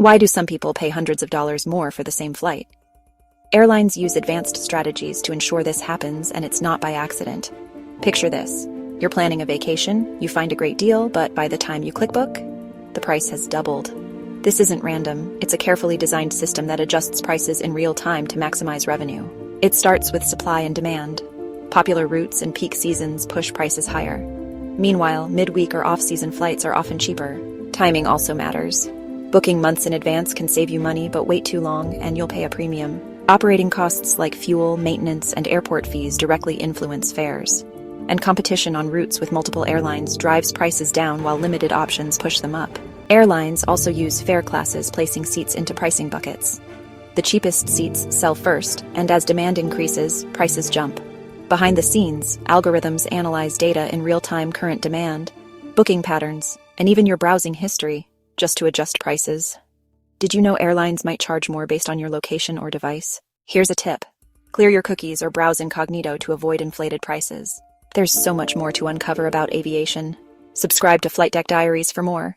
Why do some people pay hundreds of dollars more for the same flight? Airlines use advanced strategies to ensure this happens, and it's not by accident. Picture this. You're planning a vacation, you find a great deal, but by the time you click book, the price has doubled. This isn't random. It's a carefully designed system that adjusts prices in real time to maximize revenue. It starts with supply and demand. Popular routes and peak seasons push prices higher. Meanwhile, midweek or off-season flights are often cheaper. Timing also matters. Booking months in advance can save you money, but wait too long and you'll pay a premium. Operating costs like fuel, maintenance, and airport fees directly influence fares. And competition on routes with multiple airlines drives prices down while limited options push them up. Airlines also use fare classes, placing seats into pricing buckets. The cheapest seats sell first, and as demand increases, prices jump. Behind the scenes, algorithms analyze data in real-time, current demand, booking patterns, and even your browsing history, just to adjust prices. Did you know airlines might charge more based on your location or device? Here's a tip. Clear your cookies or browse incognito to avoid inflated prices. There's so much more to uncover about aviation. Subscribe to Flight Deck Diaries for more.